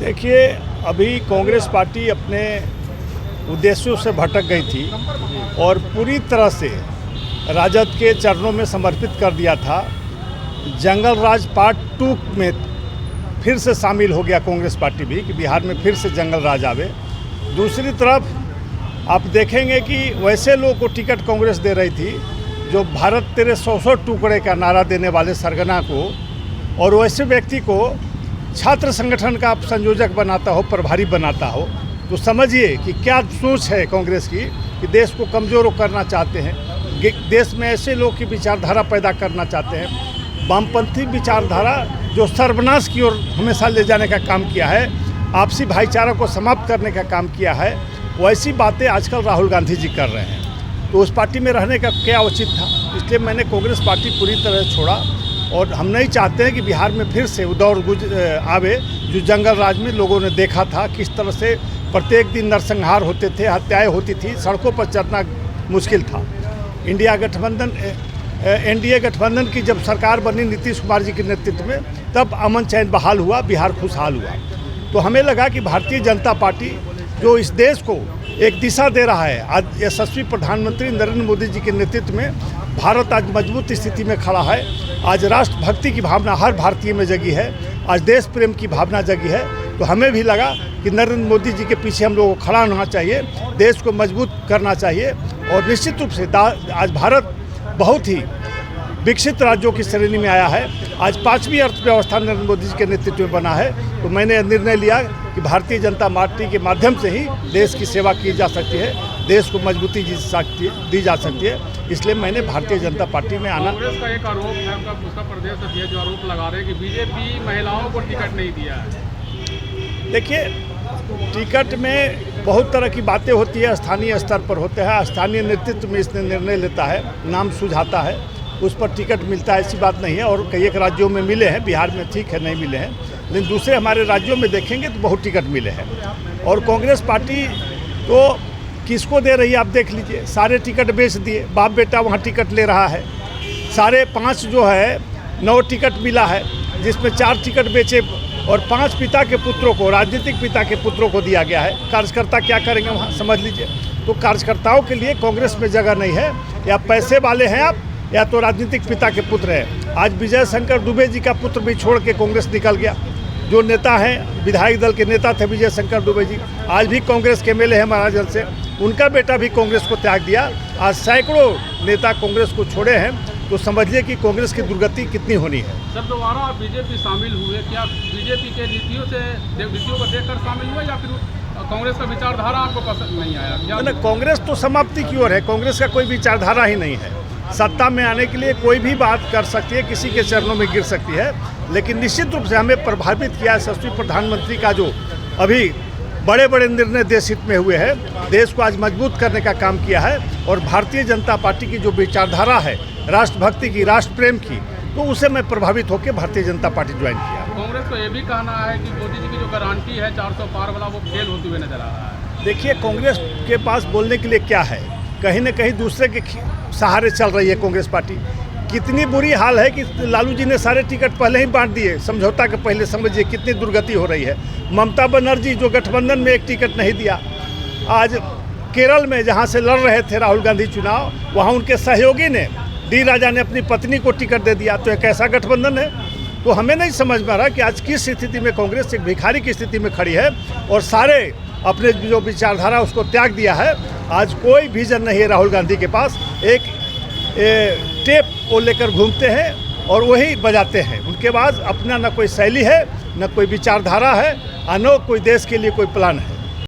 देखिए, अभी कांग्रेस पार्टी अपने उद्देश्यों से भटक गई थी और पूरी तरह से राजद के चरणों में समर्पित कर दिया था। जंगल राज पार्ट 2 में फिर से शामिल हो गया कांग्रेस पार्टी भी कि बिहार में फिर से जंगल राज आवे। दूसरी तरफ आप देखेंगे कि वैसे लोगों को टिकट कांग्रेस दे रही थी जो भारत तेरे 100 टुकड़े का नारा देने वाले सरगना को, और वैसे व्यक्ति को छात्र संगठन का संयोजक बनाता हो, प्रभारी बनाता हो। तो समझिए कि क्या सोच है कांग्रेस की कि देश को कमज़ोर करना चाहते हैं, देश में ऐसे लोग की विचारधारा पैदा करना चाहते हैं, वामपंथी विचारधारा जो सर्वनाश की ओर हमेशा ले जाने का काम किया है, आपसी भाईचारा को समाप्त करने का काम किया है। वैसी बातें आजकल राहुल गांधी जी कर रहे हैं। तो उस पार्टी में रहने का क्या उचित था, इसलिए मैंने कांग्रेस पार्टी पूरी तरह छोड़ा। और हम नहीं चाहते हैं कि बिहार में फिर से वो दौर आवे जो जंगल राज में लोगों ने देखा था, किस तरह से प्रत्येक दिन नरसंहार होते थे, हत्याएं होती थी, सड़कों पर चलना मुश्किल था। एनडीए गठबंधन की जब सरकार बनी नीतीश कुमार जी के नेतृत्व में, तब अमन चैन बहाल हुआ, बिहार खुशहाल हुआ। तो हमें लगा कि भारतीय जनता पार्टी जो इस देश को एक दिशा दे रहा है, आज यशस्वी प्रधानमंत्री नरेंद्र मोदी जी के नेतृत्व में भारत आज मजबूत स्थिति में खड़ा है। आज राष्ट्रभक्ति की भावना हर भारतीय में जगी है, आज देश प्रेम की भावना जगी है। तो हमें भी लगा कि नरेंद्र मोदी जी के पीछे हम लोगों को खड़ा होना चाहिए, देश को मजबूत करना चाहिए। और निश्चित रूप से आज भारत बहुत ही विकसित राज्यों की श्रेणी में आया है। आज 5वीं अर्थव्यवस्था नरेंद्र मोदी जी के नेतृत्व में बना है। तो मैंने निर्णय लिया कि भारतीय जनता पार्टी के माध्यम से ही देश की सेवा की जा सकती है, देश को मजबूती दी जा सकती है। इसलिए मैंने भारतीय जनता पार्टी में आना। कांग्रेस का एक आरोप है, उसका प्रदेश अध्यक्ष जो आरोप लगा रहे हैं कि बीजेपी महिलाओं को टिकट नहीं दिया है। देखिए, टिकट में बहुत तरह की बातें होती है, स्थानीय स्तर पर होते हैं, स्थानीय नेतृत्व में इसने निर्णय लेता है, नाम सुझाता है, उस पर टिकट मिलता है, ऐसी बात नहीं है। और कई एक राज्यों में मिले हैं, बिहार में ठीक है नहीं मिले हैं, लेकिन दूसरे हमारे राज्यों में देखेंगे तो बहुत टिकट मिले हैं। और कांग्रेस पार्टी तो किसको दे रही है आप देख लीजिए, सारे टिकट बेच दिए, बाप बेटा वहाँ टिकट ले रहा है। सारे 5 जो है 9 टिकट मिला है, जिसमें 4 टिकट बेचे और 5 पिता के पुत्रों को, राजनीतिक पिता के पुत्रों को दिया गया है। कार्यकर्ता क्या करेंगे वहाँ, समझ लीजिए। तो कार्यकर्ताओं के लिए कांग्रेस में जगह नहीं है। या पैसे वाले हैं आप, या तो राजनीतिक पिता के पुत्र हैं। आज विजय शंकर दुबे जी का पुत्र भी छोड़ के कांग्रेस निकल गया। जो नेता हैं, विधायक दल के नेता थे विजय शंकर दुबे जी, आज भी कांग्रेस के एमएलए हैं महाराजगंज से, उनका बेटा भी कांग्रेस को त्याग दिया। आज सैकड़ों नेता कांग्रेस को छोड़े हैं। तो समझिए कि कांग्रेस की दुर्गति कितनी होनी है। जब दोबारा आप बीजेपी शामिल हुए, क्या बीजेपी के नीतियों को देखकर शामिल हुए या फिर कांग्रेस का विचारधारा आपको पसंद नहीं आया? कांग्रेस तो समाप्ति की ओर है, कांग्रेस का कोई विचारधारा ही नहीं है। सत्ता में आने के लिए कोई भी बात कर सकती है, किसी के चरणों में गिर सकती है, लेकिन निश्चित रूप से हमें प्रभावित किया यशस्वी प्रधानमंत्री का जो अभी बड़े बड़े निर्णय देश हित में हुए हैं, देश को आज मजबूत करने का काम किया है। और भारतीय जनता पार्टी की जो विचारधारा है राष्ट्रभक्ति की, राष्ट्र प्रेम की, तो उसे मैं प्रभावित होकर भारतीय जनता पार्टी ज्वाइन किया। कांग्रेस को ये भी कहना है कि मोदी जी की जो गारंटी है 400 पार वाला, वो फेल होते हुए नजर आ रहा है। देखिए, कांग्रेस के पास बोलने के लिए क्या है, कहीं न कहीं दूसरे के सहारे चल रही है कांग्रेस पार्टी। कितनी बुरी हाल है कि लालू जी ने सारे टिकट पहले ही बांट दिए, समझौता के पहले। समझिए कितनी दुर्गति हो रही है। ममता बनर्जी जो गठबंधन में एक टिकट नहीं दिया, आज केरल में जहां से लड़ रहे थे राहुल गांधी चुनाव, वहां उनके सहयोगी ने, डी राजा ने अपनी पत्नी को टिकट दे दिया। तो एक ऐसा गठबंधन है। तो हमें नहीं समझ में आ रहा कि आज किस स्थिति में कांग्रेस एक भिखारी की स्थिति में खड़ी है और सारे अपने जो विचारधारा उसको त्याग दिया है। आज कोई विजन नहीं है राहुल गांधी के पास। एक टेप वो लेकर घूमते हैं और वही बजाते हैं। उनके पास अपना न कोई शैली है, न कोई विचारधारा है, और न कोई देश के लिए कोई प्लान है।